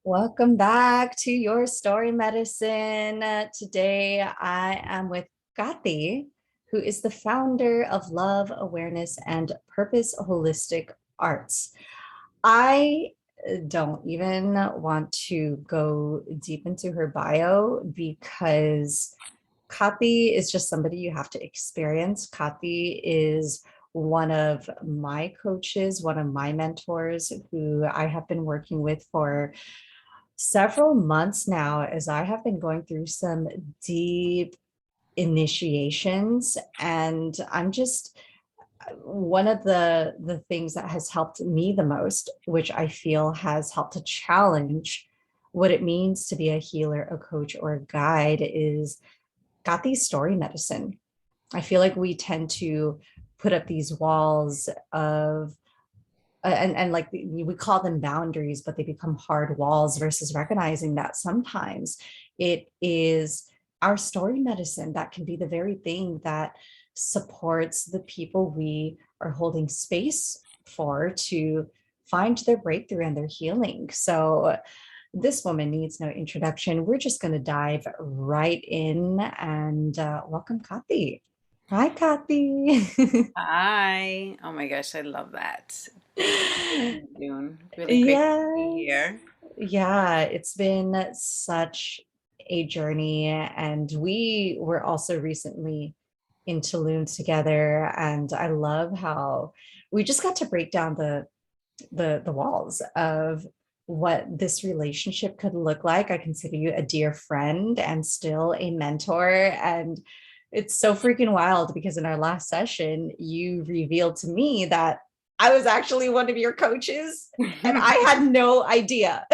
Welcome back to Your Story Medicine. Today I am with Kati, who is the founder of Love, Awareness, and Purpose Holistic Arts. I don't even want to go deep into her bio because Kati is just somebody you have to experience. Kati is one of my coaches, one of my mentors who I have been working with for several months now as I have been going through some deep initiations. And I'm just one of the things that has helped me the most, which I feel has helped to challenge what it means to be a healer, a coach, or a guide, is got these story medicine. I feel like we tend to put up these walls of and like we call them boundaries, but they become hard walls versus recognizing that sometimes it is our story medicine that can be the very thing that supports the people we are holding space for to find their breakthrough and their healing. So this woman needs no introduction. We're just going to dive right in and welcome Kati. Hi, Kati. Hi. Oh my gosh, I love that. Thank you for having me, June. Really grateful to be Yes. here. Yeah, it's been such a journey. And we were also recently in Tulum together. And I love how we just got to break down the walls of what this relationship could look like. I consider you a dear friend and still a mentor. And it's so freaking wild because in our last session, you revealed to me that I was actually one of your coaches and I had no idea.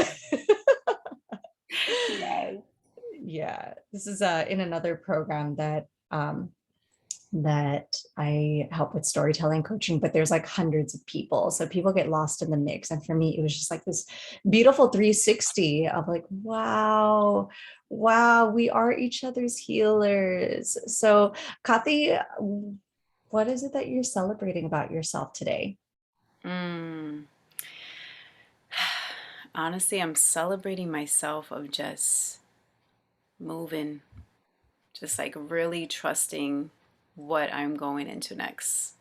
Yes. Yeah, this is in another program that I help with storytelling coaching, but there's like hundreds of people. So people get lost in the mix. And for me, it was just like this beautiful 360 of like, wow, wow, we are each other's healers. So, Kathy, what is it that you're celebrating about yourself today? Mm. Honestly, I'm celebrating myself of just moving, just like really trusting what I'm going into next.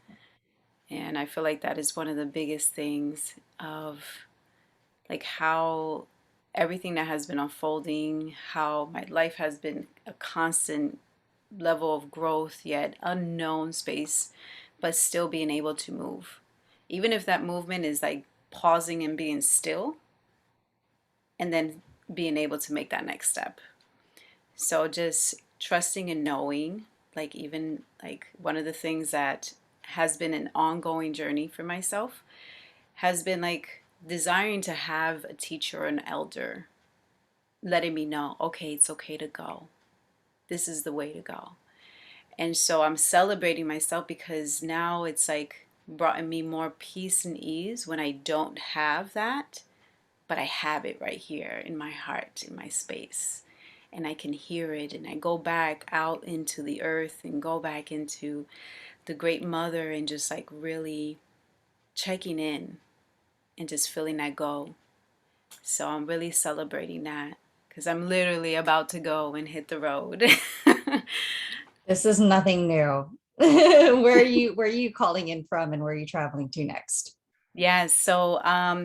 And I feel like that is one of the biggest things of like how everything that has been unfolding, how my life has been a constant level of growth, yet unknown space, but still being able to move. Even if that movement is like pausing and being still, and then being able to make that next step. So just trusting and knowing, like, even like one of the things that has been an ongoing journey for myself has been like desiring to have a teacher or an elder letting me know, okay, it's okay to go. This is the way to go. And so I'm celebrating myself because now it's like brought me more peace and ease when I don't have that, but I have it right here in my heart, in my space. And I can hear it, and I go back out into the earth and go back into the great mother and just like really checking in and just feeling that go. So I'm really celebrating that because I'm literally about to go and hit the road. This is nothing new. Where are you calling in from and where are you traveling to next? Yeah, so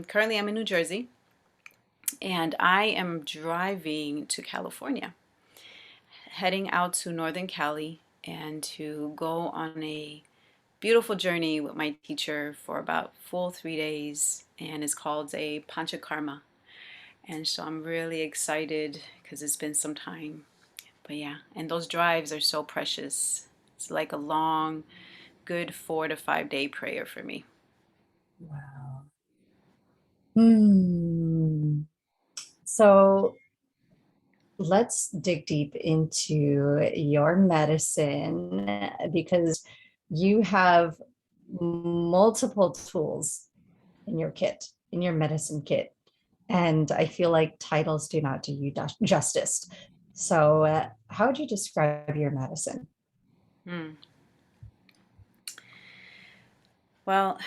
currently I'm in New Jersey and I am driving to California, heading out to Northern Cali and to go on a beautiful journey with my teacher for about full 3 days, and it's called a Panchakarma. And so I'm really excited because it's been some time. But yeah, and those drives are so precious. It's like a long, good 4 to 5 day prayer for me. Wow. Hmm. So let's dig deep into your medicine because you have multiple tools in your kit, in your medicine kit. And I feel like titles do not do you justice. So, how would you describe your medicine? Hmm. Well,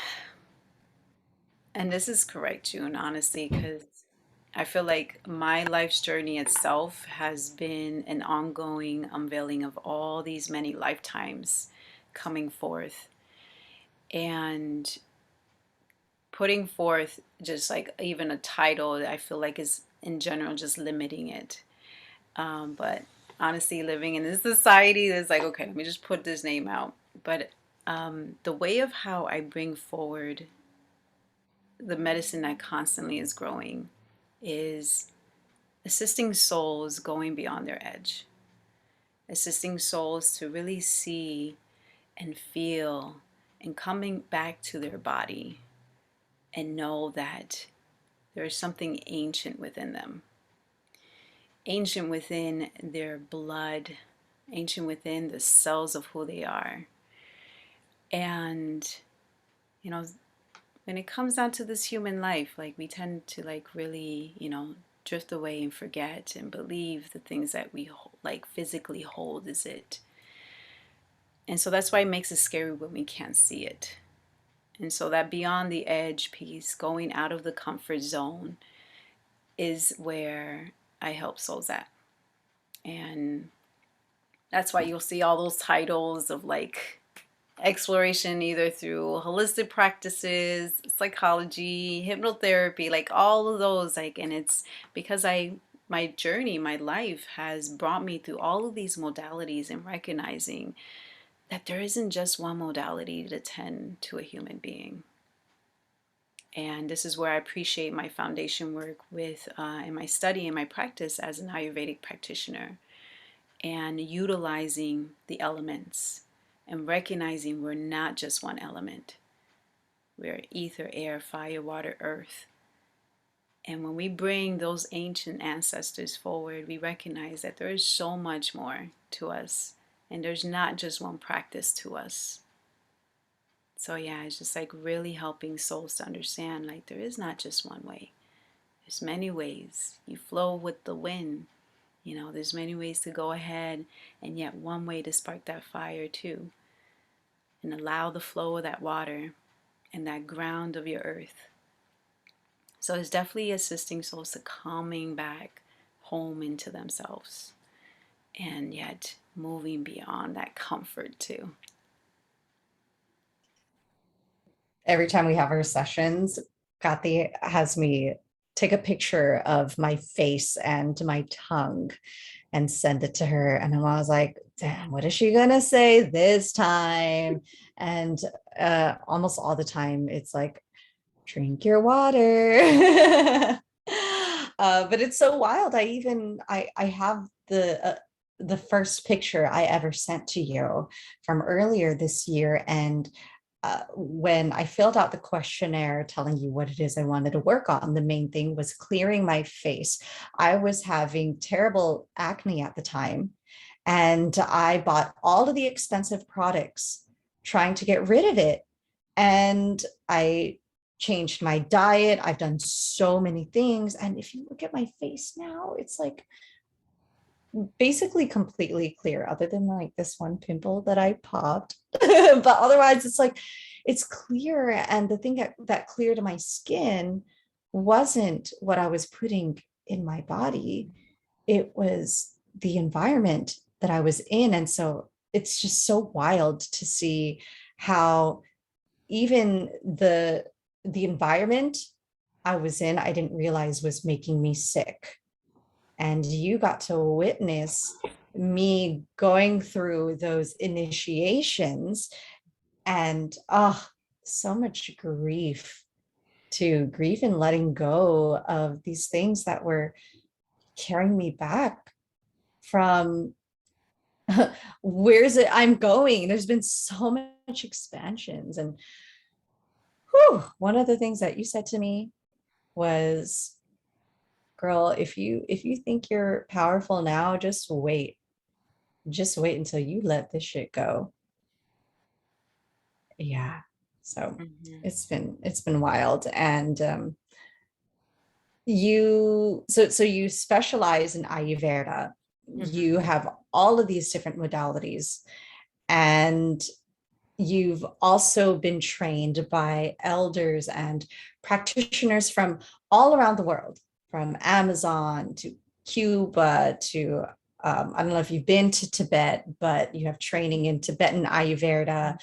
and this is correct, June, honestly, because I feel like my life's journey itself has been an ongoing unveiling of all these many lifetimes coming forth and putting forth just like even a title that I feel like is in general just limiting it. But honestly, living in this society, it's like, okay, let me just put this name out. But the way of how I bring forward the medicine that constantly is growing is assisting souls going beyond their edge, assisting souls to really see and feel and coming back to their body and know that there is something ancient within them, ancient within their blood, ancient within the cells of who they are. And, you know, when it comes down to this human life, like we tend to like really, drift away and forget and believe the things that we like physically hold is it. And so that's why it makes it scary when we can't see it. And so that beyond the edge piece, going out of the comfort zone, is where I help souls at. And that's why you'll see all those titles of like exploration, either through holistic practices, psychology, hypnotherapy, like all of those. Like, and it's because my journey, my life has brought me through all of these modalities and recognizing that there isn't just one modality to tend to a human being. And this is where I appreciate my foundation work with in my study and my practice as an Ayurvedic practitioner, and utilizing the elements and recognizing we're not just one element. We're ether, air, fire, water, earth. And when we bring those ancient ancestors forward, we recognize that there is so much more to us, and there's not just one practice to us. So yeah, it's just like really helping souls to understand like there is not just one way. There's many ways. You flow with the wind. There's many ways to go ahead, and yet one way to spark that fire too, and allow the flow of that water and that ground of your earth. So it's definitely assisting souls to coming back home into themselves, and yet moving beyond that comfort too. Every time we have our sessions, Kathy has me take a picture of my face and my tongue and send it to her. And I was like, damn, what is she gonna say this time? And almost all the time it's like, drink your water. But it's so wild. I have the first picture I ever sent to you from earlier this year, and when I filled out the questionnaire telling you what it is I wanted to work on, the main thing was clearing my face. I was having terrible acne at the time, and I bought all of the expensive products trying to get rid of it. And I changed my diet. I've done so many things. And if you look at my face now, it's like basically completely clear, other than like this one pimple that I popped. But otherwise, it's like it's clear. And the thing that cleared my skin wasn't what I was putting in my body, it was the environment that I was in. And so it's just so wild to see how even the environment I was in, I didn't realize was making me sick. And you got to witness me going through those initiations, and so much grief and letting go of these things that were carrying me back from where's it I'm going. There's been so much expansions. And one of the things that you said to me was, girl, if you think you're powerful now, just wait until you let this shit go. Yeah. So Mm-hmm. it's been wild. And so you specialize in Ayurveda. Mm-hmm. You have all of these different modalities, and you've also been trained by elders and practitioners from all around the world. from Amazon to Cuba to I don't know if you've been to Tibet, but you have training in Tibetan Ayurveda,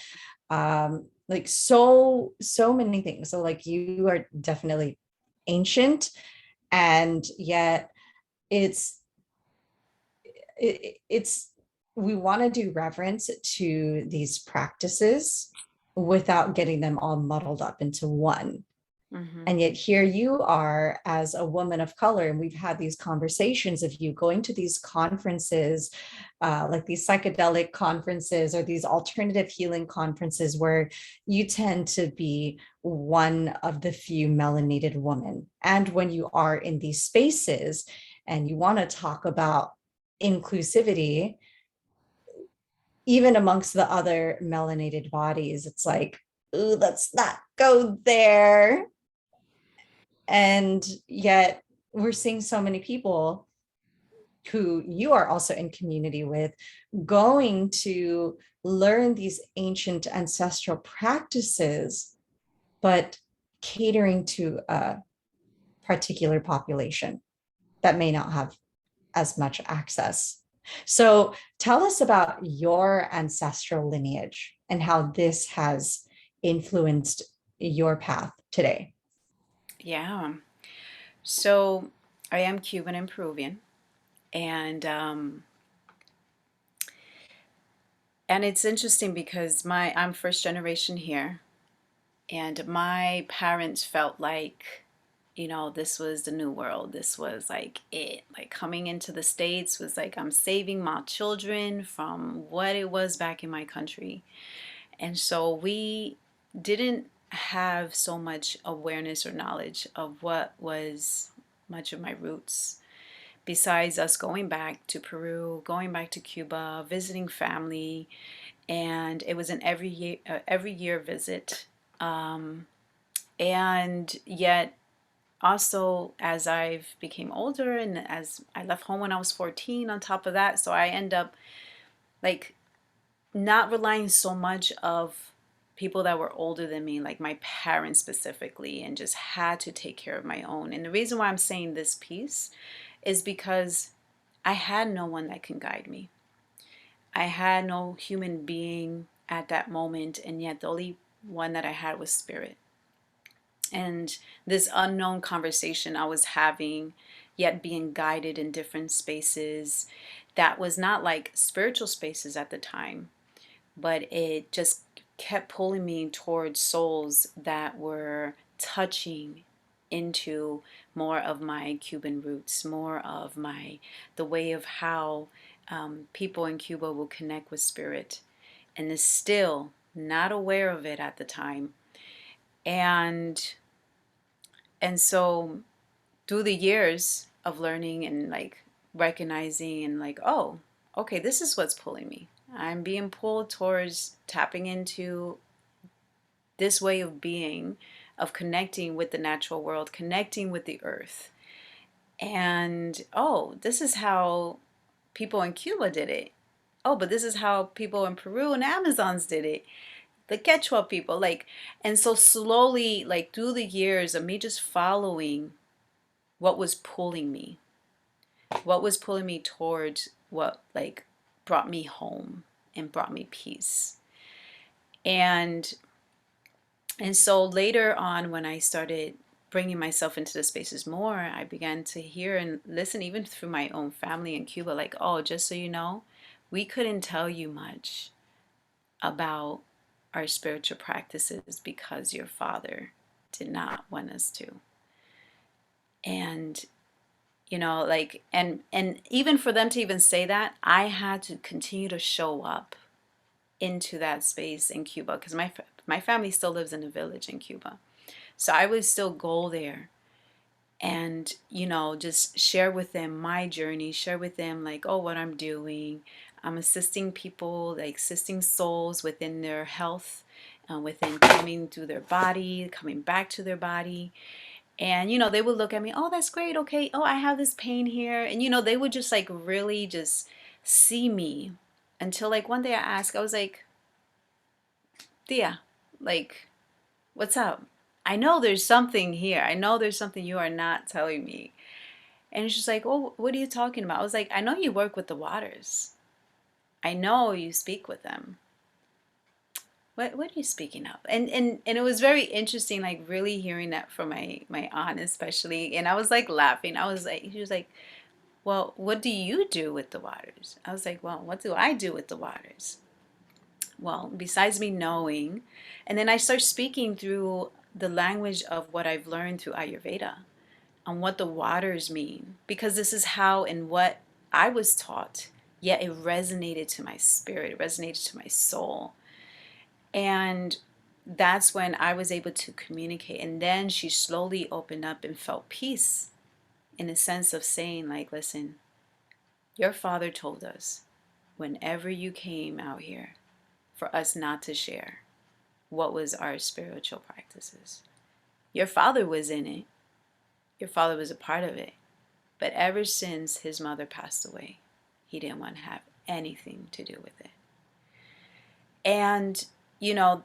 like so many things. So like you are definitely ancient, and yet it's it's we want to do reverence to these practices without getting them all muddled up into one. Mm-hmm. And yet here you are as a woman of color, and we've had these conversations of you going to these conferences, like these psychedelic conferences or these alternative healing conferences, where you tend to be one of the few melanated women. And when you are in these spaces and you want to talk about inclusivity, even amongst the other melanated bodies, it's like, ooh, let's not go there. And yet we're seeing so many people who you are also in community with going to learn these ancient ancestral practices, but catering to a particular population that may not have as much access. So tell us about your ancestral lineage and how this has influenced your path today. Yeah. So I am Cuban and Peruvian, and it's interesting because my I'm first generation here, and my parents felt like, this was the new world. This was like it. Like coming into the States was like I'm saving my children from what it was back in my country. And so we didn't have so much awareness or knowledge of what was much of my roots. Besides us going back to Peru, going back to Cuba, visiting family, and it was an every year visit. And yet also as I've became older and as I left home when I was 14 on top of that, so I end up like not relying so much of people that were older than me, like my parents specifically, and just had to take care of my own. And the reason why I'm saying this piece is because I had no one that can guide me. I had no human being at that moment, and yet the only one that I had was spirit. And this unknown conversation I was having, yet being guided in different spaces that was not like spiritual spaces at the time, but it just kept pulling me towards souls that were touching into more of my Cuban roots, more of the way of how people in Cuba will connect with spirit, and is still not aware of it at the time. And so through the years of learning and like recognizing and like, oh, okay, this is what's pulling me. I'm being pulled towards tapping into this way of being, of connecting with the natural world, connecting with the earth. And oh, this is how people in Cuba did it. Oh, but this is how people in Peru and Amazons did it. The Quechua people, like, and so slowly, like through the years of me just following what was pulling me, towards what like brought me home and brought me peace. And so later on, when I started bringing myself into the spaces more, I began to hear and listen, even through my own family in Cuba, like, oh, just so you know, we couldn't tell you much about our spiritual practices because your father did not want us to. And like, and even for them to even say that, I had to continue to show up into that space in Cuba because my family still lives in a village in Cuba. So I would still go there and, just share with them my journey, share with them like, oh, what I'm doing. I'm assisting people, like assisting souls within their health, within coming to their body, coming back to their body. And, they would look at me, oh, that's great. Okay. Oh, I have this pain here. And, they would just like really just see me until like one day I asked, I was like, Tia, like, what's up? I know there's something here. I know there's something you are not telling me. And she's like, oh, what are you talking about? I was like, I know you work with the waters. I know you speak with them. What are you speaking of? And it was very interesting, like really hearing that from my aunt especially. And I was like laughing. I was like, she was like, well, what do you do with the waters? I was like, well, what do I do with the waters? Well, besides me knowing, and then I start speaking through the language of what I've learned through Ayurveda on what the waters mean, because this is how and what I was taught, yet it resonated to my spirit, it resonated to my soul. And that's when I was able to communicate. And then she slowly opened up and felt peace in a sense of saying, like, listen, your father told us whenever you came out here for us not to share what was our spiritual practices. Your father was in it, your father was a part of it. But ever since his mother passed away, he didn't want to have anything to do with it. And,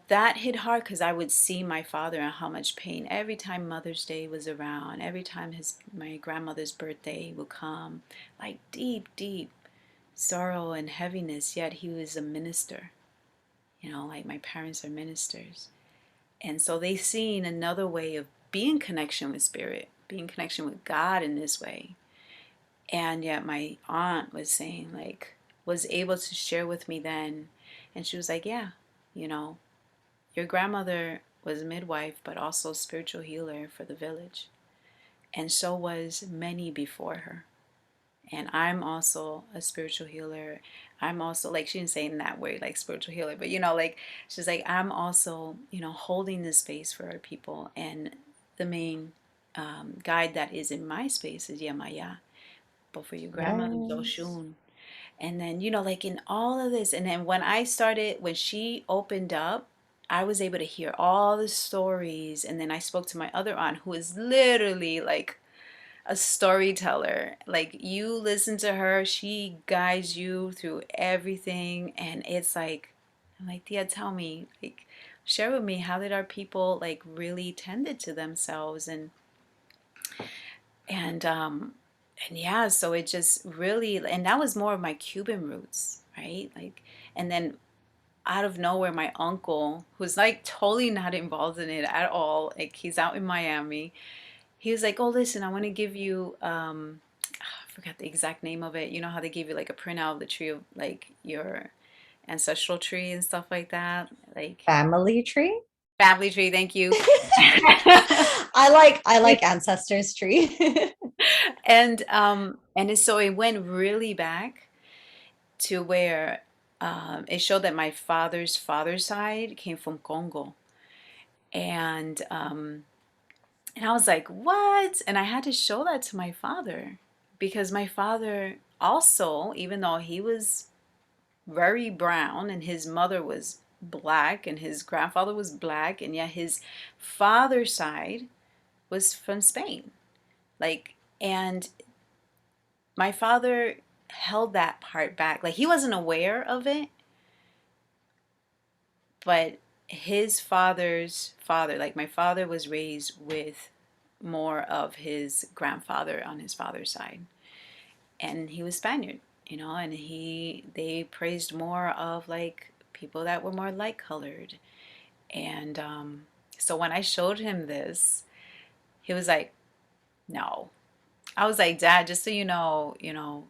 that hit hard because I would see my father in how much pain every time Mother's Day was around, every time my grandmother's birthday would come, like deep, deep sorrow and heaviness, yet he was a minister. Like my parents are ministers. And so they seen another way of being connection with spirit, being connection with God in this way. And yet my aunt was saying, like, was able to share with me then. And she was like, yeah, you know, your grandmother was a midwife, but also spiritual healer for the village. And so was many before her. And I'm also a spiritual healer. I'm also, like, she didn't say in that way, like spiritual healer, but, like, she's like, I'm also, holding this space for our people. And the main guide that is in my space is Yamaya. But for your grandmother, Yes. Oshun. And then, like in all of this, and then when she opened up, I was able to hear all the stories. And then I spoke to my other aunt, who is literally like a storyteller. Like, you listen to her, she guides you through everything. And it's like, I'm like, Tia, tell me, like, share with me, how did our people like really tended to themselves? And and yeah, so it just really, and that was more of my Cuban roots, right? Like, and then out of nowhere, my uncle, who's like totally not involved in it at all, like he's out in Miami, he was like, oh, listen, I want to give you I forgot the exact name of it. You know how they give you like a printout of the tree of like your ancestral tree and stuff like that, like Family tree. family tree, thank you. I like ancestors tree. So it went really back to where it showed that my father's side came from Congo. And I was like, what? And I had to show that to my father, because my father also, even though he was very brown and his mother was black and his grandfather was black, and yet his father's side was from Spain. Like, and my father held that part back. Like, he wasn't aware of it, but his father's father, like my father was raised with more of his grandfather on his father's side. And he was Spaniard, and they praised more of like people that were more light colored. And so when I showed him this, he was like, no. I was like, Dad, just so your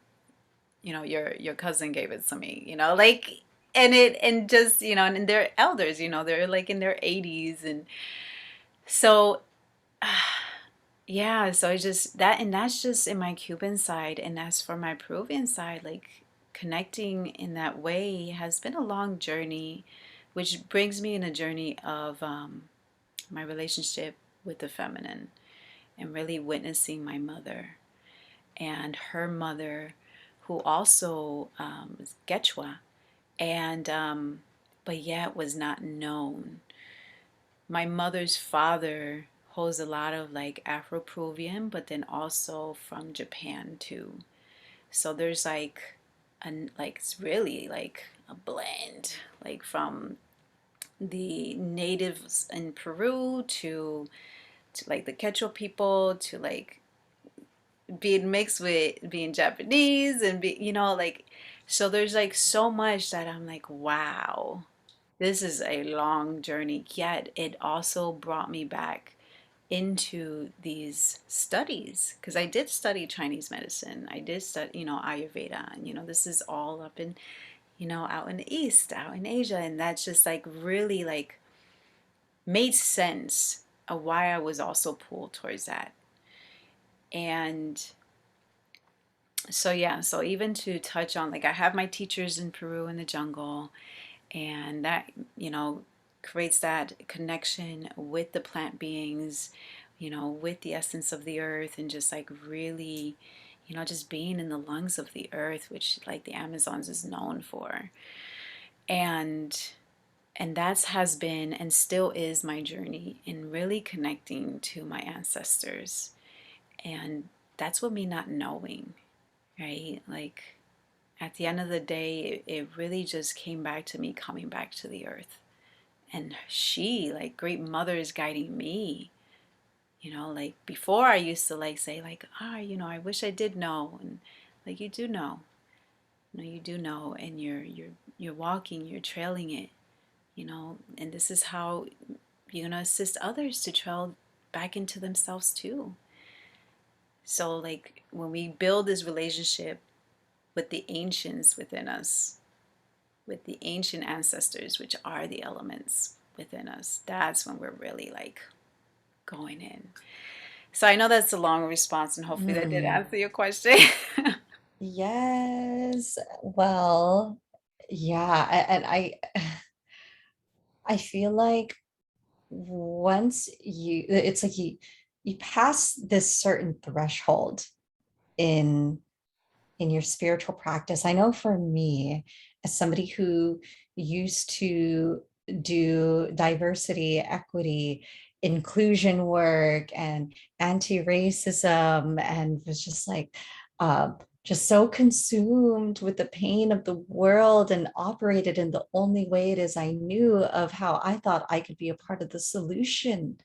cousin gave it to me, like, and just, and they're elders, they're like in their 80s. And so yeah, so it's just that, and that's just in my Cuban side. And as for my Peruvian side, like, connecting in that way has been a long journey, which brings me in a journey of my relationship with the feminine, and really witnessing my mother and her mother, who also was Quechua, and but yet was not known. My mother's father holds a lot of like Afro-Peruvian, but then also from Japan too. So there's like it's really like a blend, like from the natives in Peru to like the Quechua people to like being mixed with being Japanese and like, so there's like so much that I'm like, wow, this is a long journey. Yet it also brought me back into these studies because I did study Chinese medicine. I did study, Ayurveda, and this is all up in, out in the East, out in Asia, and that's just like really like made sense of why I was also pulled towards that. And so yeah, so even to touch on, like, I have my teachers in Peru in the jungle, and that creates that connection with the plant beings, with the essence of the earth, and just like really, just being in the lungs of the earth, which like the Amazons is known for. And and that has been and still is my journey in really connecting to my ancestors. And that's what me not knowing, right? Like, at the end of the day, it really just came back to me coming back to the earth. And she, like, great mother, is guiding me. Like, before I used to like say like, I wish I did know. And like, you do know. You do know, and you're walking, you're trailing it, and this is how you're gonna assist others to trail back into themselves too. So like when we build this relationship with the ancients within us, with the ancient ancestors, which are the elements within us, that's when we're really like going in. So I know that's a long response, and hopefully that did Mm, answer your question. yes. Well, yeah, and I feel like once it's like you pass this certain threshold in your spiritual practice. I know for me, as somebody who used to do diversity, equity, inclusion work, and anti-racism, and was just like, just so consumed with the pain of the world and operated in the only way it is I knew of how I thought I could be a part of the solution.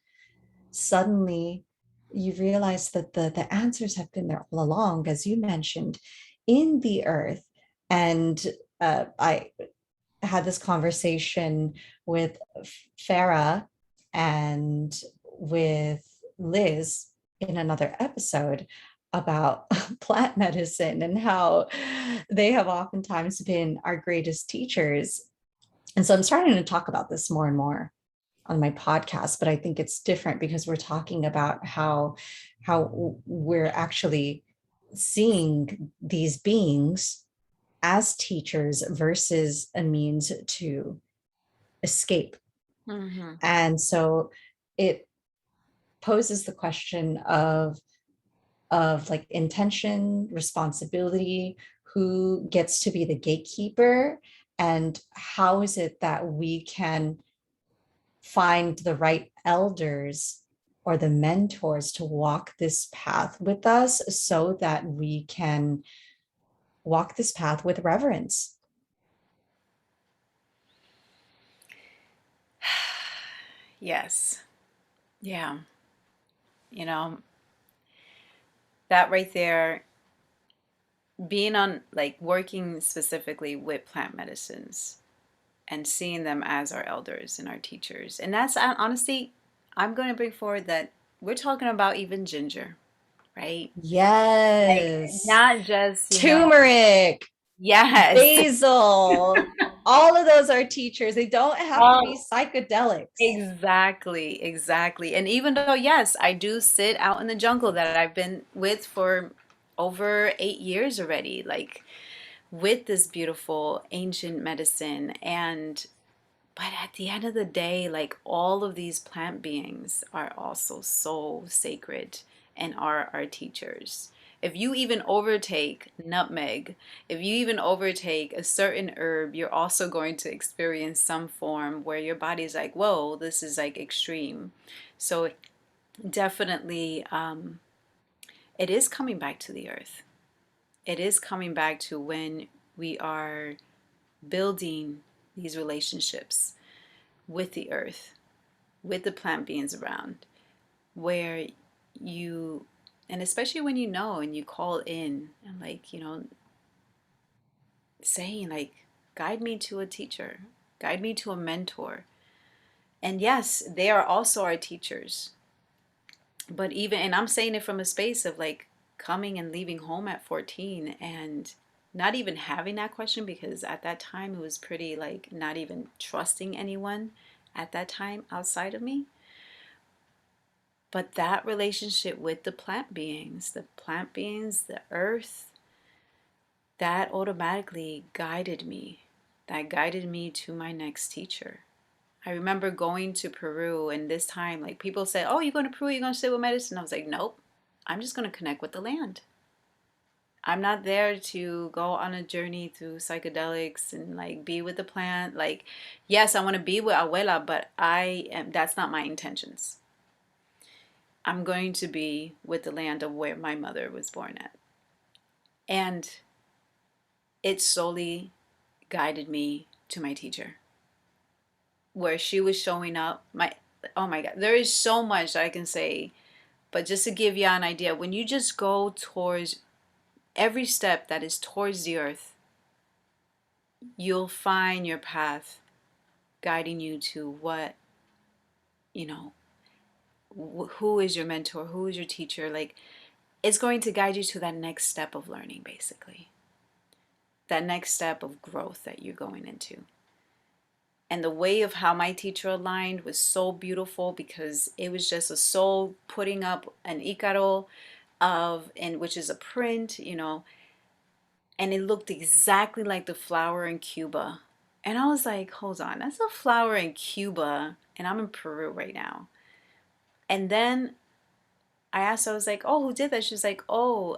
Suddenly you realize that the answers have been there all along, as you mentioned, in the earth. And I had this conversation with Farah and with Liz in another episode about plant medicine and how they have oftentimes been our greatest teachers. And so I'm starting to talk about this more and more on my podcast, but I think it's different because we're talking about how we're actually seeing these beings as teachers versus a means to escape. Mm-hmm. And so it poses the question of like intention, responsibility, who gets to be the gatekeeper, and how is it that we can find the right elders or the mentors to walk this path with us so that we can walk this path with reverence. Yes. Yeah. You know, that right there, being on, like, working specifically with plant medicines and seeing them as our elders and our teachers. And that's honestly, I'm going to bring forward that we're talking about even ginger, right? Like, Yes. not just, Turmeric, yes. basil, all of those are teachers. They don't have to be Oh, psychedelics. exactly, exactly. And even though, yes, I do sit out in the jungle that I've been with for over 8 years already, like with this beautiful ancient medicine. And but at the end of the day, like, all of these plant beings are also so sacred and are our teachers. If you even overtake nutmeg, if you even overtake a certain herb, you're also going to experience some form where your body's like, whoa, this is like extreme. So definitely, it is coming back to the earth. It is coming back to when we are building these relationships with the earth, with the plant beings around, where you And especially when you know and you call in and like, saying like, guide me to a teacher, guide me to a mentor. And yes, they are also our teachers. But even, and I'm saying it from a space of like coming and leaving home at 14 and not even having that question, because at that time it was pretty like not even trusting anyone at that time outside of me. But that relationship with the plant beings, the earth, that automatically guided me. That guided me to my next teacher. I remember going to Peru, and this time, like people say, "Oh, you're going to Peru, you're going to sit with medicine." I was like, "Nope, I'm just going to connect with the land. I'm not there to go on a journey through psychedelics and like be with the plant. Like, yes, I want to be with Abuela, but that's not my intentions. I'm going to be with the land of where my mother was born at." And it slowly guided me to my teacher, where she was showing up. Oh my God, there is so much I can say, but just to give you an idea, when you just go towards every step that is towards the earth, you'll find your path guiding you to what, you know, who is your mentor, who is your teacher. Like, it's going to guide you to that next step of learning, basically, that next step of growth that you're going into. And the way of how my teacher aligned was so beautiful, because it was just a soul putting up an icaro of, and which is a print, and it looked exactly like the flower in Cuba. And I was like, hold on, that's a flower in Cuba, and I'm in Peru right now. And then I asked, I was like, oh, who did that? She was like, oh,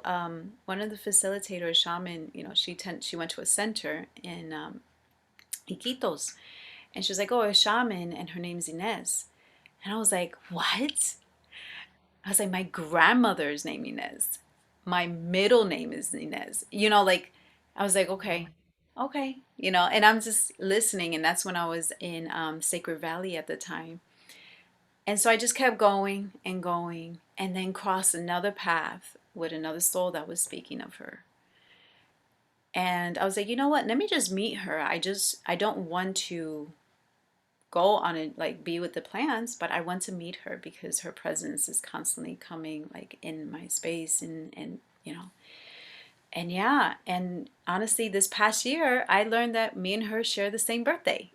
one of the facilitators, shaman, she went to a center in Iquitos. And she was like, oh, a shaman, and her name's Inez. And I was like, what? I was like, my grandmother's name Inez. My middle name is Inez. Like, I was like, okay, okay, and I'm just listening. And that's when I was in Sacred Valley at the time. And so I just kept going and going, and then crossed another path with another soul that was speaking of her. And I was like, you know what? Let me just meet her. I don't want to go on it, like be with the plants, but I want to meet her because her presence is constantly coming like in my space, and yeah. And honestly, this past year I learned that me and her share the same birthday.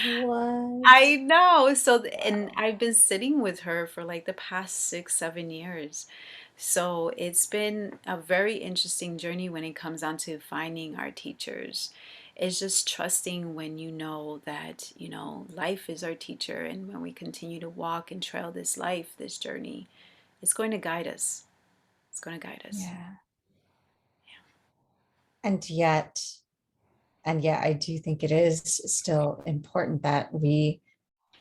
What? I know. So, and Wow. I've been sitting with her for like the past 6, 7 years. So it's been a very interesting journey when it comes down to finding our teachers. It's just trusting when you know that, life is our teacher. And when we continue to walk and trail this life, this journey, it's going to guide us. It's going to guide us. Yeah. And yet, and yeah, I do think it is still important that we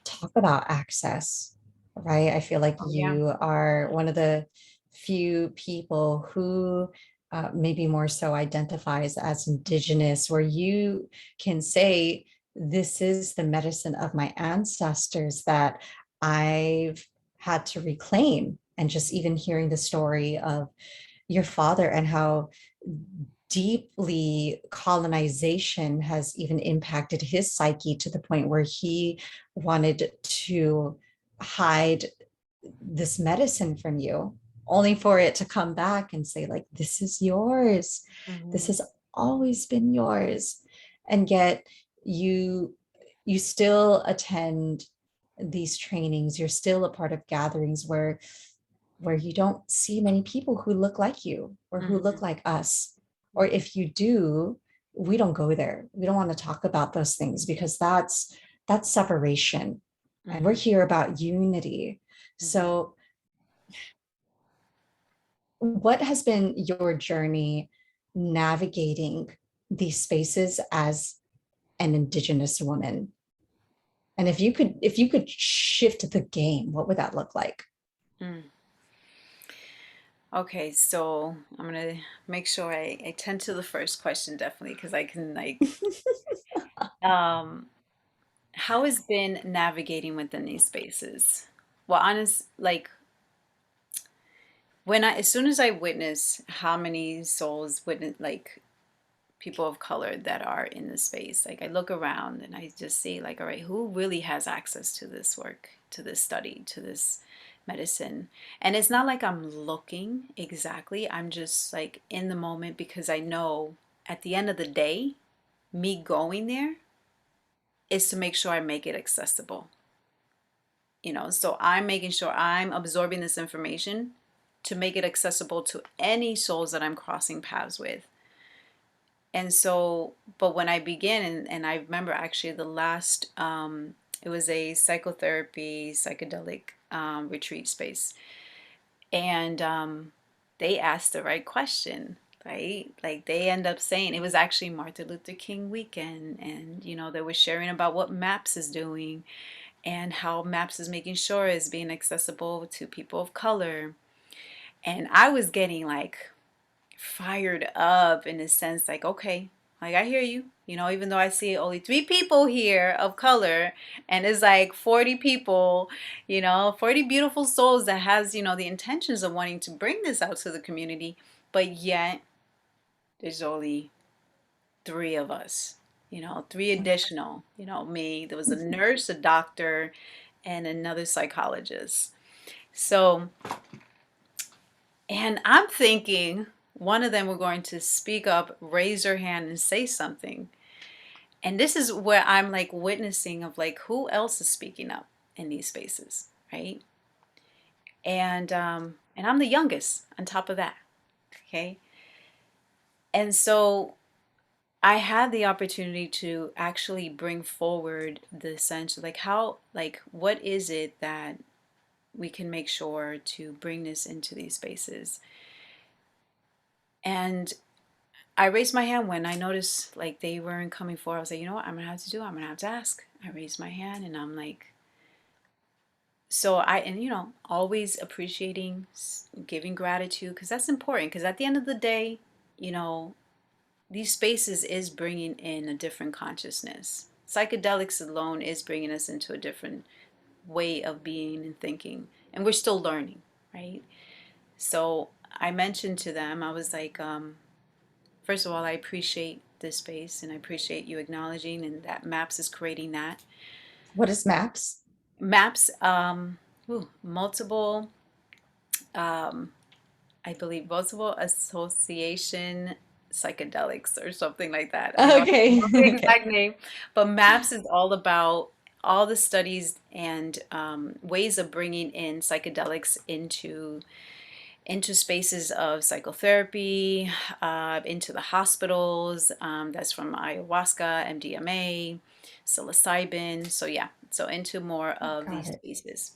talk about access, right? I feel like Oh, yeah. you are one of the few people who maybe more so identifies as Indigenous, where you can say, this is the medicine of my ancestors that I've had to reclaim. And just even hearing the story of your father and how deeply colonization has even impacted his psyche to the point where he wanted to hide this medicine from you, only for it to come back and say, like, this is yours, this Hmm. has always been yours. And yet you you still attend these trainings, you're still a part of gatherings where you don't see many people who look like you or who look Hmm. like us. Or if you do, we don't go there. We don't want to talk about those things because that's separation. And we're Hmm. here about unity. Hmm. So what has been your journey navigating these spaces as an Indigenous woman? And if you could shift the game, what would that look like? Hmm. Okay, so I'm gonna make sure I tend to the first question definitely, because I can like um how has been navigating within these spaces? Well, honest, like as soon as I witness how many souls witness, like people of color that are in the space, like I look around and I just see like, all right, who really has access to this work, to this study, to this medicine? And it's not like I'm looking exactly, I'm just like in the moment, because I know at the end of the day, me going there is to make sure I make it accessible. So I'm making sure I'm absorbing this information to make it accessible to any souls that I'm crossing paths with. And so, but when I begin, and I remember actually the last, it was a psychotherapy, psychedelic retreat space. And they asked the right question, right? Like they end up saying, it was actually Martin Luther King weekend. And, they were sharing about what MAPS is doing and how MAPS is making sure it's being accessible to people of color. And I was getting like fired up in a sense, like, okay, like I hear you, even though I see only 3 people here of color, and it's like 40 people, 40 beautiful souls that has, the intentions of wanting to bring this out to the community, but yet there's only 3 of us, three additional, me, there was a nurse, a doctor, and another psychologist. So, and I'm thinking one of them were going to speak up, raise their hand, and say something. And this is where I'm like witnessing of like who else is speaking up in these spaces, right? And I'm the youngest on top of that. Okay. And so I had the opportunity to actually bring forward the sense of like how, like, what is it that we can make sure to bring this into these spaces? And I raised my hand when I noticed like they weren't coming forward. I was like, you know what, I'm gonna have to do, I'm gonna have to ask. I raised my hand and I'm like, and always appreciating, giving gratitude, because that's important. Because at the end of the day, you know, these spaces is bringing in a different consciousness. Psychedelics alone is bringing us into a different way of being and thinking, and we're still learning, right? So I mentioned to them, I was like, first of all, I appreciate this space and I appreciate you acknowledging, and that MAPS is creating that. What is MAPS? MAPS, multiple, um, I believe, multiple association psychedelics or something like that. I don't Okay. know the Okay. exact name, but MAPS is all about all the studies and ways of bringing in psychedelics into spaces of psychotherapy, into the hospitals. That's from ayahuasca, MDMA, psilocybin. So yeah, so into more of Got these it. spaces.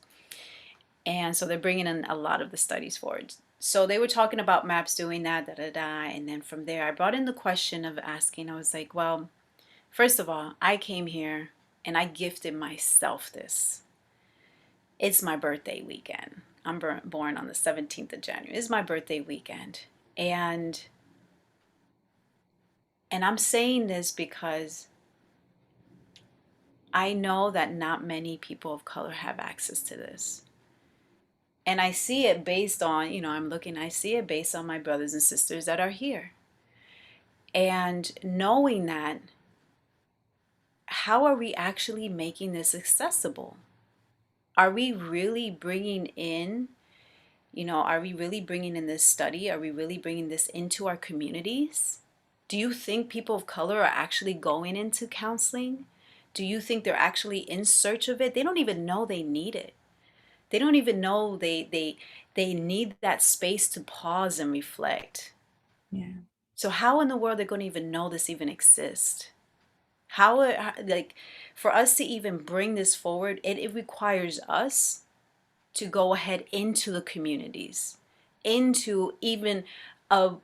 And so they're bringing in a lot of the studies forward. So they were talking about MAPS doing that, da da da. And then from there, I brought in the question of asking, I was like, well, first of all, I came here and I gifted myself this. It's my birthday weekend. I'm born on the 17th of January. It's my birthday weekend. And I'm saying this because I know that not many people of color have access to this. And I see it based on, I see it based on my brothers and sisters that are here. And knowing that, how are we actually making this accessible? Are we really bringing in, are we really bringing in this study? Are we really bringing this into our communities? Do you think people of color are actually going into counseling? Do you think they're actually in search of it? They don't even know they need it. They don't even know they need that space to pause and reflect. Yeah. So how in the world are they going to even know this even exists? Like, for us to even bring this forward, it requires us to go ahead into the communities, into even a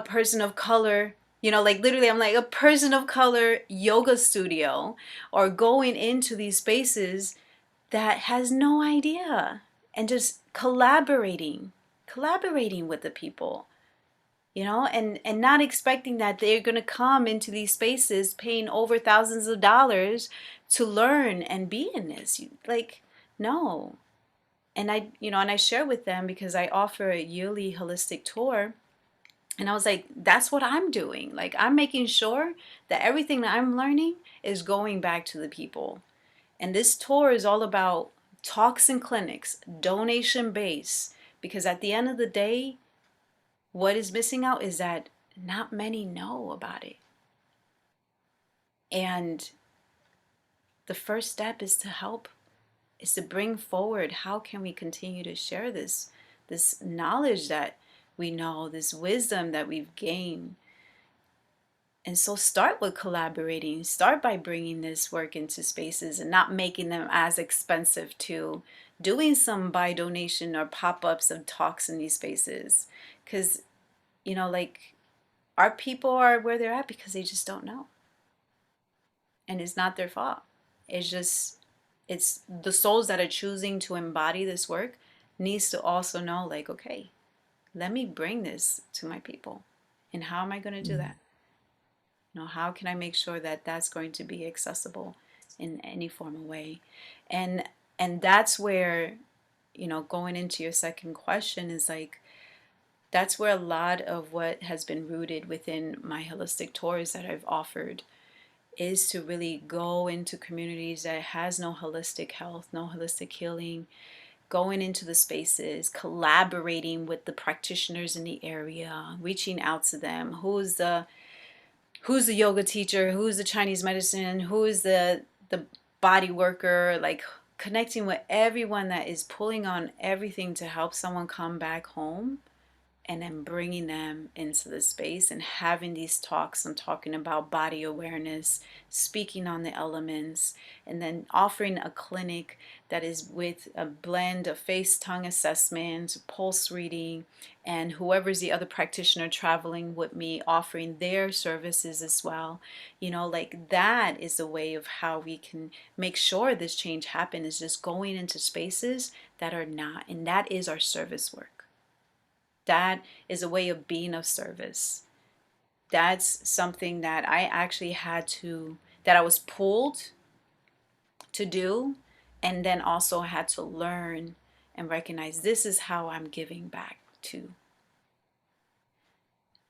person of color, like literally I'm like a person of color yoga studio, or going into these spaces that has no idea, and just collaborating with the people, and not expecting that they're going to come into these spaces paying over thousands of dollars to learn and be in this. Like, no. And I share with them because I offer a yearly holistic tour. And I was like, that's what I'm doing. Like, I'm making sure that everything that I'm learning is going back to the people. And this tour is all about talks and clinics, donation based, because at the end of the day, what is missing out is that not many know about it. And the first step is to help, is to bring forward how can we continue to share this knowledge that we know, this wisdom that we've gained. And so start with collaborating. Start by bringing this work into spaces and not making them as expensive too. Doing some by donation or pop-ups of talks in these spaces. Because, like our people are where they're at because they just don't know. And it's not their fault. It's just, it's the souls that are choosing to embody this work needs to also know, like, okay, let me bring this to my people. And how am I going to do that? How can I make sure that that's going to be accessible in any form of way? And and that's where, going into your second question is like, that's where a lot of what has been rooted within my holistic tours that I've offered is to really go into communities that has no holistic health, no holistic healing, going into the spaces, collaborating with the practitioners in the area, reaching out to them. Who's the yoga teacher, who's the Chinese medicine, who is the body worker, like connecting with everyone that is pulling on everything to help someone come back home, and then bringing them into the space and having these talks. I'm talking about body awareness, speaking on the elements, and then offering a clinic that is with a blend of face tongue assessments, pulse reading, and whoever's the other practitioner traveling with me offering their services as well. Like that is a way of how we can make sure this change happens, is just going into spaces that are not, and that is our service work. That is a way of being of service. That's something that I actually that I was pulled to do, and then also had to learn and recognize this is how I'm giving back to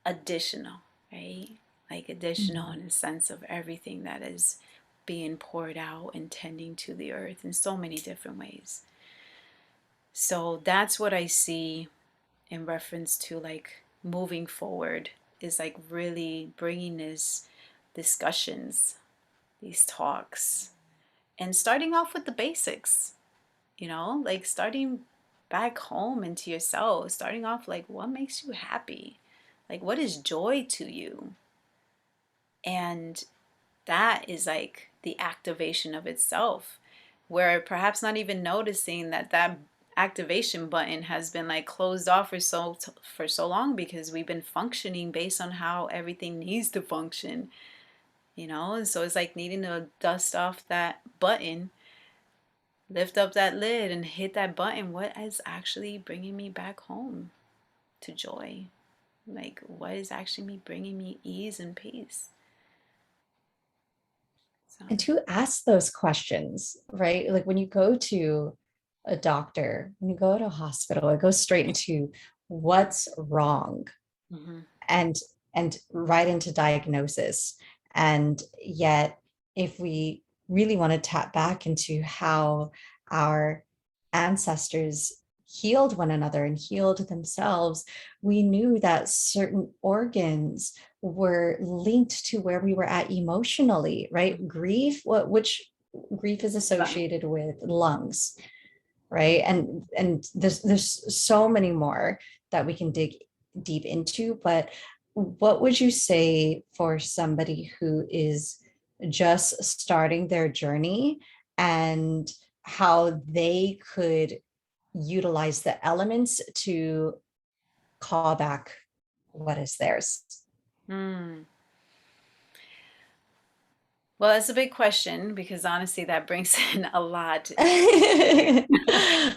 additional, right? Like additional Mhm. in the sense of everything that is being poured out and tending to the earth in so many different ways. So that's what I see in reference to like moving forward, is like really bringing these discussions, these talks, and starting off with the basics, like starting back home into yourself, starting off like what makes you happy, like what is joy to you. And that is like the activation of itself, where perhaps not even noticing that activation button has been like closed off for so long because we've been functioning based on how everything needs to function, and so it's like needing to dust off that button, lift up that lid and hit that button. What is actually bringing me back home to joy? Like what is actually bringing me ease and peace? So And who asks those questions, right? Like when you go to a doctor, when you go to a hospital, it goes straight into what's wrong, mhm. and right into diagnosis. And yet, if we really want to tap back into how our ancestors healed one another and healed themselves, we knew that certain organs were linked to where we were at emotionally, right? Grief, which grief is associated with lungs, right? And there's so many more that we can dig deep into, but what would you say for somebody who is just starting their journey, and how they could utilize the elements to call back what is theirs? Hmm. Well, it's a big question because honestly, that brings in a lot.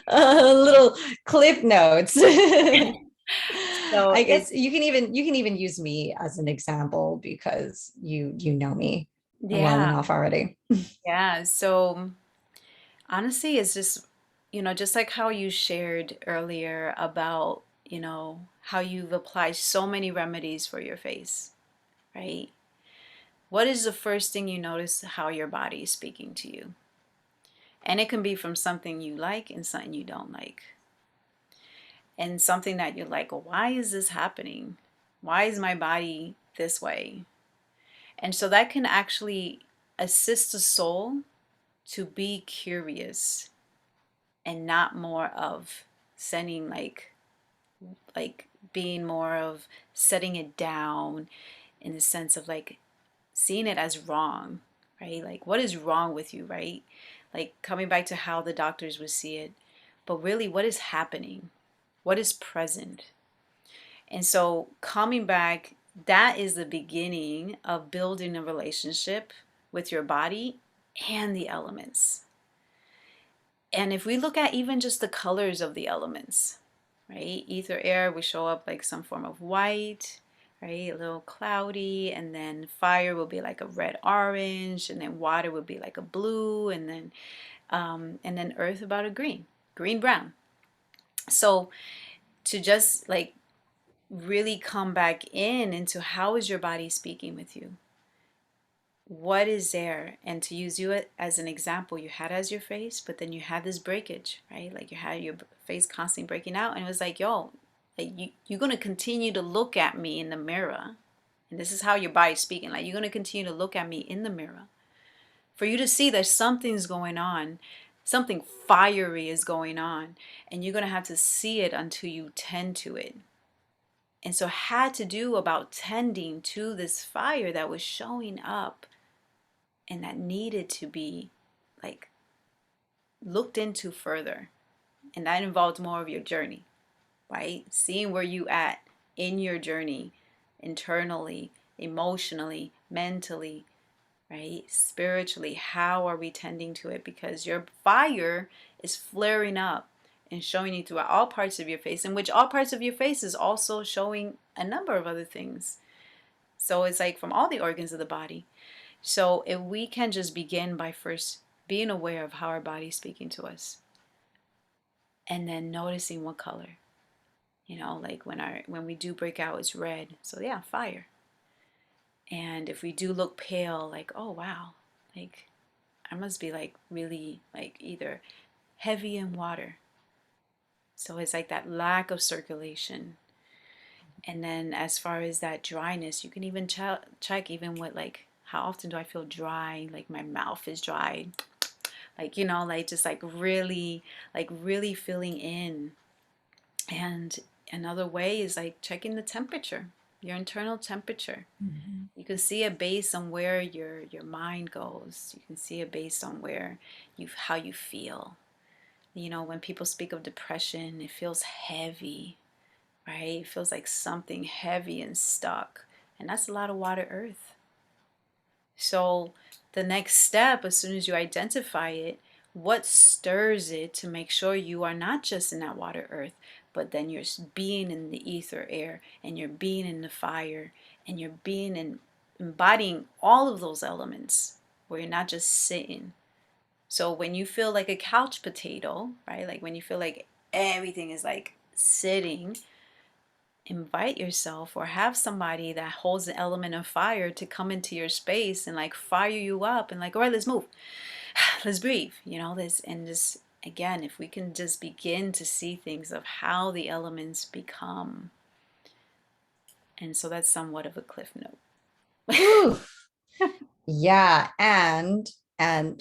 Little clip notes. So I guess it's, you can even use me as an example because you know me well yeah, enough already. yeah. So honestly, it's just, just like how you shared earlier about, how you've applied so many remedies for your face, right? What is the first thing you notice how your body is speaking to you? And it can be from something you like and something you don't like. And something that you're like, why is this happening? Why is my body this way? And so that can actually assist the soul to be curious and not more of sending like being more of setting it down in the sense of like seeing it as wrong, right? Like what is wrong with you, right? Like coming back to how the doctors would see it, but really what is happening? What is present? And so coming back, that is the beginning of building a relationship with your body and the elements. And if we look at even just the colors of the elements, right? Ether, air would show up like some form of white, right? A little cloudy, and then fire will be like a red orange, and then water would be like a blue, and then earth about a green brown. So to just like really come back into how is your body speaking with you? What is there? And to use you as an example, you had as your face, but then you had this breakage, right? Like you had your face constantly breaking out, and it was like, yo, like you're gonna continue to look at me in the mirror, and this is how your body's speaking. Like you're gonna continue to look at me in the mirror for you to see that something's going on, something fiery is going on, and you're gonna have to see it until you tend to it. And so had to do about tending to this fire that was showing up and that needed to be like looked into further. And that involved more of your journey, right? Seeing where you at in your journey, internally, emotionally, mentally, right? Spiritually, how are we tending to it? Because your fire is flaring up and showing you throughout all parts of your face, in which all parts of your face is also showing a number of other things. So it's like from all the organs of the body. So if we can just begin by first being aware of how our body's speaking to us, and then noticing what color, like when we do break out, it's red. So yeah, fire. And if we do look pale, like, oh wow, like I must be like really like either heavy in water. So it's like that lack of circulation. And then as far as that dryness, you can even check even with like how often do I feel dry? Like my mouth is dry. Like, like just like really feeling in. And another way is like checking the temperature, your internal temperature. Mhm. You can see it based on where your mind goes. You can see it based on where how you feel. When people speak of depression, it feels heavy, right? It feels like something heavy and stuck. And that's a lot of water earth. So the next step, as soon as you identify it, what stirs it to make sure you are not just in that water earth, but then you're being in the ether air, and you're being in the fire, and you're being in embodying all of those elements where you're not just sitting. So when you feel like a couch potato, right? Like when you feel like everything is like sitting, invite yourself or have somebody that holds the element of fire to come into your space and like fire you up and like, all right, let's move. Let's breathe, this. And just again, if we can just begin to see things of how the elements become. And so that's somewhat of a cliff note. Whew. Yeah, and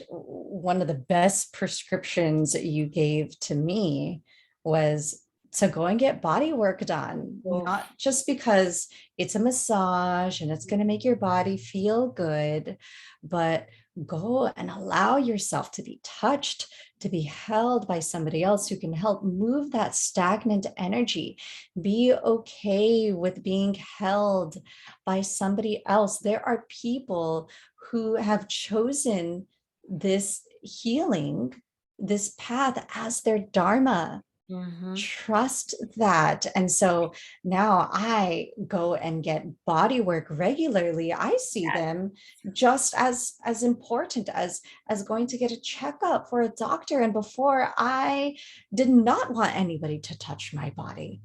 one of the best prescriptions you gave to me was to go and get body work done, not Oof. just because it's a massage and it's going to make your body feel good, but go and allow yourself to be touched, to be held by somebody else who can help move that stagnant energy. Be okay with being held by somebody else. There are people who have chosen this healing, this path as their dharma. Mm-hmm. Trust that. And so now I go and get body work regularly. I see Yes. them just as important as going to get a checkup for a doctor. And before, I did not want anybody to touch my body.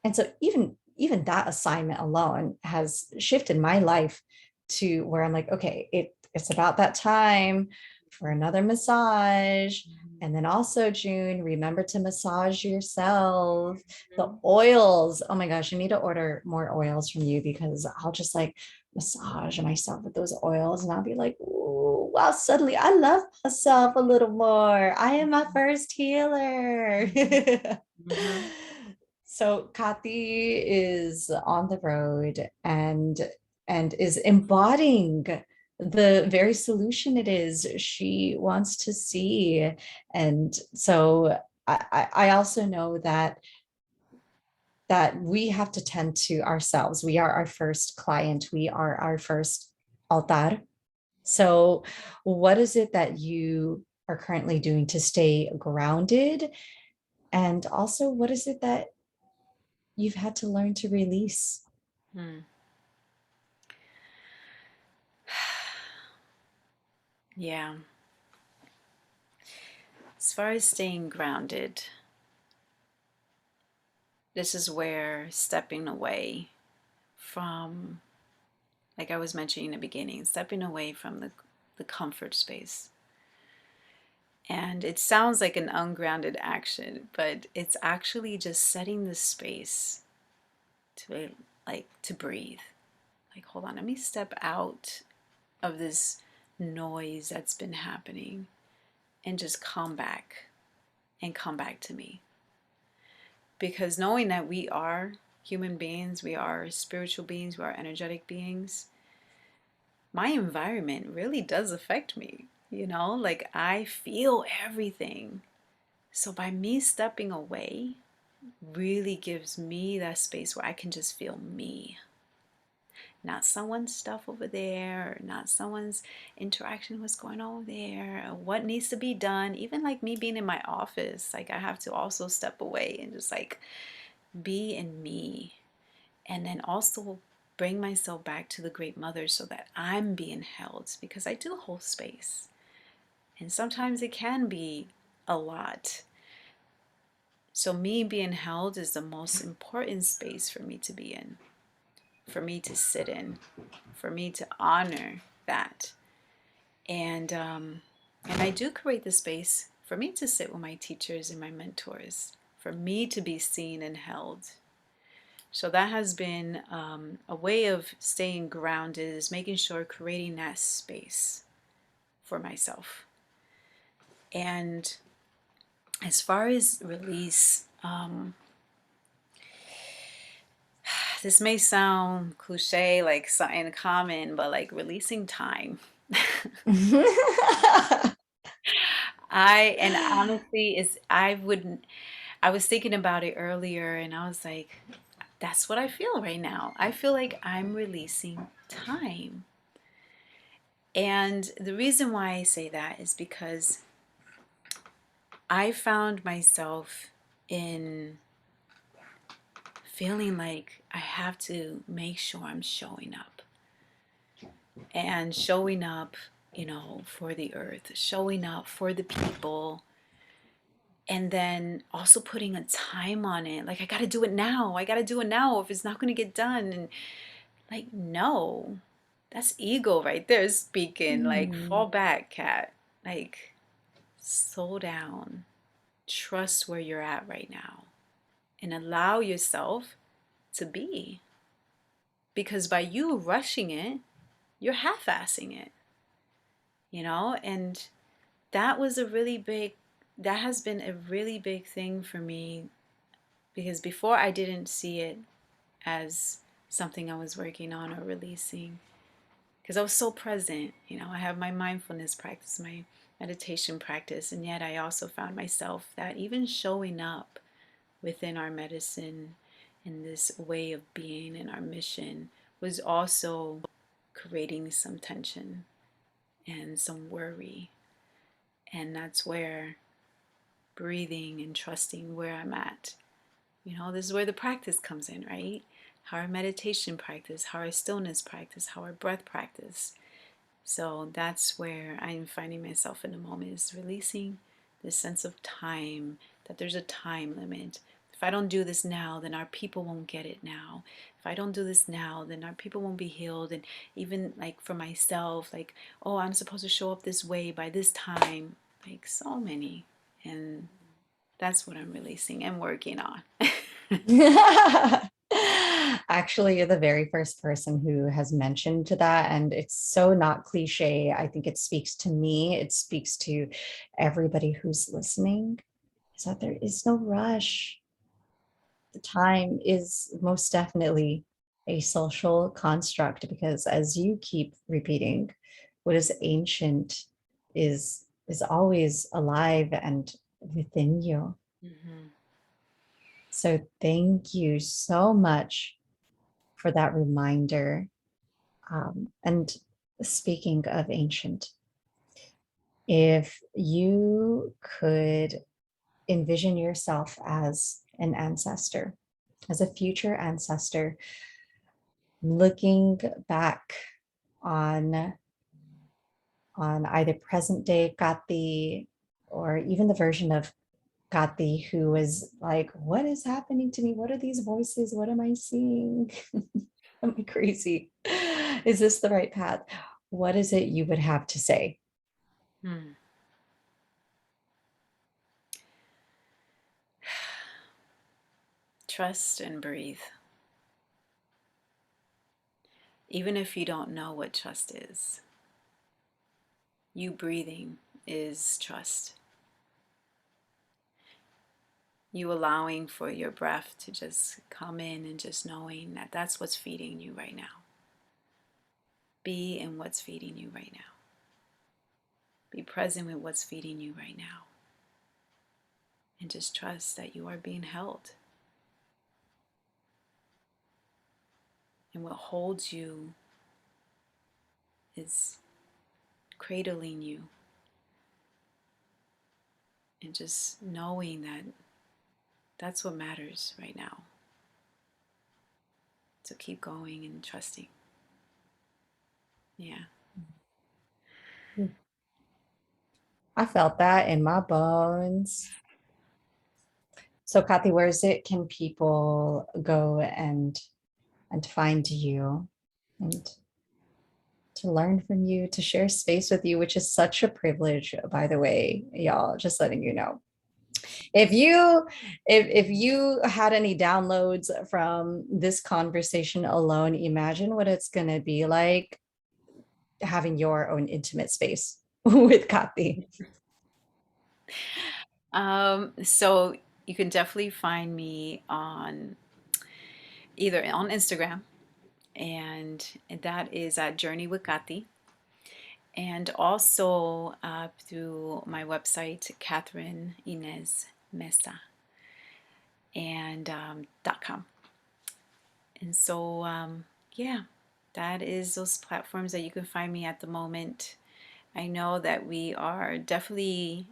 And so even that assignment alone has shifted my life to where I'm like, okay, it's about that time for another massage. And then also, June, remember to massage yourself. The Mhm. oils, oh my gosh, I need to order more oils from you because I'll just like massage myself with those oils and I'll be like, ooh, wow, suddenly I love myself a little more. I am my first healer. Mhm. Mhm. So Kati is on the road and is embodying the very solution it is she wants to see. And so I also know that we have to tend to ourselves. We are our first client. We are our first altar. So what is it that you are currently doing to stay grounded? And also, what is it that you've had to learn to release? Hmm. Yeah. As far as staying grounded, this is where stepping away from, like I was mentioning in the beginning, stepping away from the comfort space. And it sounds like an ungrounded action, but it's actually just setting the space to to breathe. Like, hold on, let me step out of this noise that's been happening and just come back to me. Because knowing that we are human beings, we are spiritual beings, we are energetic beings, my environment really does affect me. Like I feel everything. So by me stepping away, really gives me that space where I can just feel me, not someone's stuff over there, or not someone's interaction, what's going on over there, or what needs to be done. Even like me being in my office, like I have to also step away and just like be in me, and then also bring myself back to the Great Mother so that I'm being held, because I do hold space. And sometimes it can be a lot. So, me being held is the most important space for me to be in, for me to sit in, for me to honor that. And I do create the space for me to sit with my teachers and my mentors, for me to be seen and held. So that has been a way of staying grounded, is making sure creating that space for myself. And as far as release, this may sound cliche, like something common, but like releasing time. And honestly, I was thinking about it earlier and I was like, that's what I feel right now. I feel like I'm releasing time. And the reason why I say that is because I found myself in feeling like I have to make sure I'm showing up, and showing up, for the earth, showing up for the people, and then also putting a time on it. Like, I got to do it now. I got to do it now if it's not going to get done. And like, no, that's ego right there speaking. Like, fall Hmm. back, cat. Like, slow down. Trust where you're at right now and allow yourself to be. Because by you rushing it, you're half assing it, And that was a really big, that has been a really big thing for me, because before I didn't see it as something I was working on or releasing, because I was so present. I have my mindfulness practice, my meditation practice, and yet I also found myself that even showing up within our medicine in this way of being and our mission was also creating some tension and some worry. And that's where breathing and trusting where I'm at. This is where the practice comes in, right? How our meditation practice, how our stillness practice, how our breath practice. So that's where I'm finding myself in the moment, is releasing this sense of time, that there's a time limit. If I don't do this now, then our people won't get it now. If I don't do this now, then our people won't be healed. And even like for myself, like, oh, I'm supposed to show up this way by this time. Like so many. And that's what I'm releasing and working on. Actually, you're the very first person who has mentioned that, and it's so not cliche. I think it speaks to me, it speaks to everybody who's listening, is that there is no rush. The time is most definitely a social construct, because as you keep repeating, what is ancient is always alive and within you. Mhm. So thank you so much for that reminder. And speaking of ancient, if you could envision yourself as an ancestor, as a future ancestor, looking back on on either present day Kati or even the version of Kati who was like, what is happening to me? What are these voices? What am I seeing? Am I crazy? Is this the right path? What is it you would have to say? Hmm. Trust and breathe. Even if you don't know what trust is, you breathing is trust. You allowing for your breath to just come in and just knowing that that's what's feeding you right now. Be in what's feeding you right now. Be present with what's feeding you right now. And just trust that you are being held. And what holds you is cradling you. And just knowing that that's what matters right now. So keep going and trusting. Yeah. I felt that in my bones. So Kathy, where is it can people go and find you and to learn from you, to share space with you, which is such a privilege, by the way, y'all, just letting you know. If you had any downloads from this conversation alone, imagine what it's going to be like having your own intimate space with Kathy. So you can definitely find me on either on Instagram, and that is at Journey with Kati, and also through my website, Catherine Inez Mesa, and .com. And so, yeah, that is those platforms that you can find me at the moment. I know that we are definitely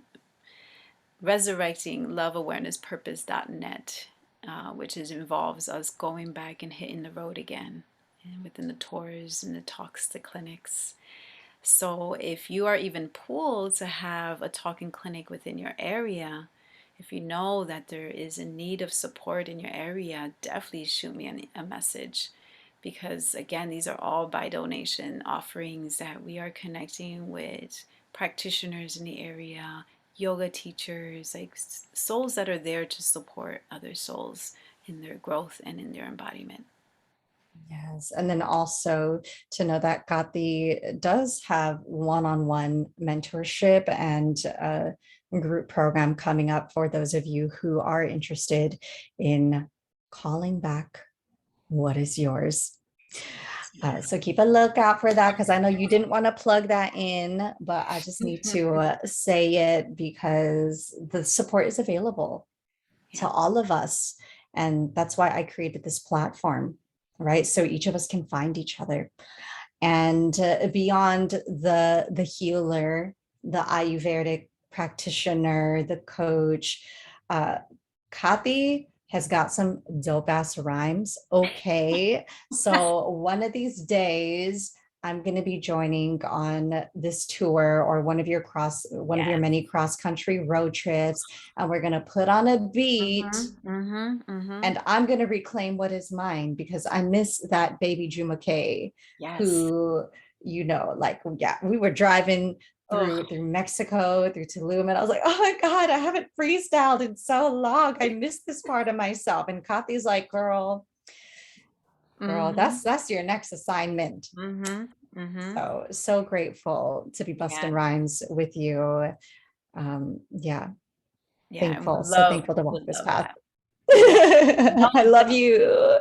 resurrecting loveawareness.purpose.net, which involves us going back and hitting the road again, and within the tours and the talks, the clinics. So if you are even pulled to have a talking clinic within your area, if you know that there is a need of support in your area, definitely shoot me a message. Because again, these are all by donation offerings that we are connecting with practitioners in the area, yoga teachers, like souls that are there to support other souls in their growth and in their embodiment. Yes. And then also to know that Kati does have one-on-one mentorship and a group program coming up for those of you who are interested in calling back what is yours. So keep a lookout for that, because I know you didn't want to plug that in, but I just need to say it because the support is available to Yeah. all of us. And that's why I created this platform, right? So each of us can find each other. And beyond the healer, the Ayurvedic practitioner, the coach. Uh, Kati has got some dope ass rhymes. Okay. So one of these days, I'm going to be joining on this tour or one of your Yes. many cross country road trips. And we're going to put on a beat Mhm, mhm, mhm. and I'm going to reclaim what is mine because I miss that baby Jumoke Yes. who, like, yeah, we were driving Oh. through Mexico, through Tulum, and I was like, oh my God, I haven't freestyled in so long. I miss this part of myself. And Kathy's like, girl, Mhm, that's your next assignment. mhm, mhm. So grateful to be busting Yeah. rhymes with you. Yeah, Yeah, I thankful. So thankful to walk would this love path. that. Yeah. Oh, I love thank you. you.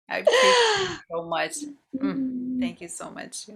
I appreciate you so much. Mm, thank you so much.